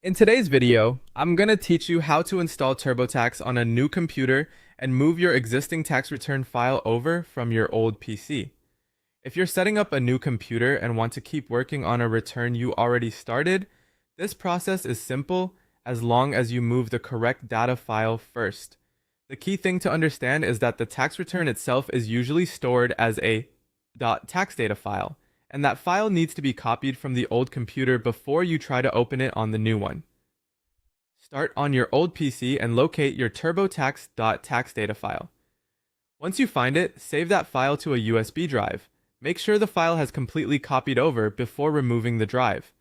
In today's video, I'm going to teach you how to install TurboTax on a new computer and move your existing tax return file over from your old PC. If you're setting up a new computer and want to keep working on a return you already started, this process is simple as long as you move the correct data file first. The key thing to understand is that the tax return itself is usually stored as a .tax data file, and that file needs to be copied from the old computer before you try to open it on the new one. Start on your old PC and locate your TurboTax.tax data file. Once you find it, save that file to a USB drive. Make sure the file has completely copied over before removing the drive.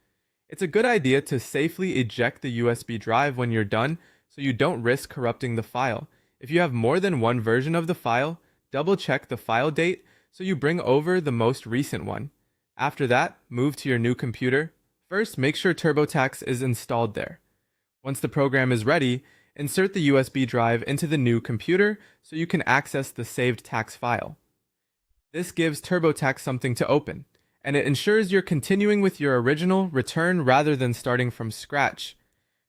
It's a good idea to safely eject the USB drive when you're done so you don't risk corrupting the file. If you have more than one version of the file, double check the file date so you bring over the most recent one. After that, move to your new computer. First, make sure TurboTax is installed there. Once the program is ready, insert the USB drive into the new computer so you can access the saved tax file. This gives TurboTax something to open, and it ensures you're continuing with your original return rather than starting from scratch.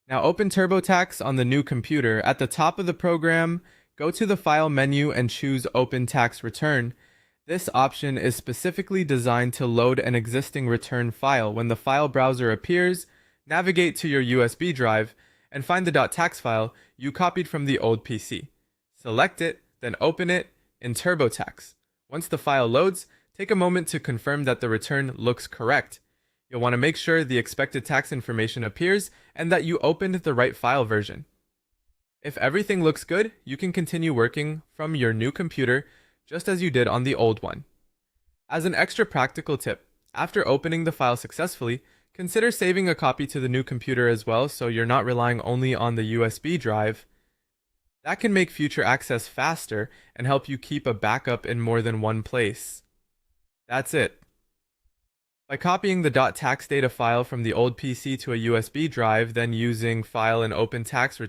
Now open TurboTax on the new computer. At the top of the program, go to the File menu and choose Open Tax Return. This option is specifically designed to load an existing return file. When the file browser appears, navigate to your USB drive and find the .tax file you copied from the old PC. Select it, then open it in TurboTax. Once the file loads, take a moment to confirm that the return looks correct. You'll want to make sure the expected tax information appears and that you opened the right file version. If everything looks good, you can continue working from your new computer just as you did on the old one. As an extra practical tip, after opening the file successfully, consider saving a copy to the new computer as well so you're not relying only on the USB drive. That can make future access faster and help you keep a backup in more than one place. That's it. By copying the .tax data file from the old PC to a USB drive, then using File and Open Tax Return,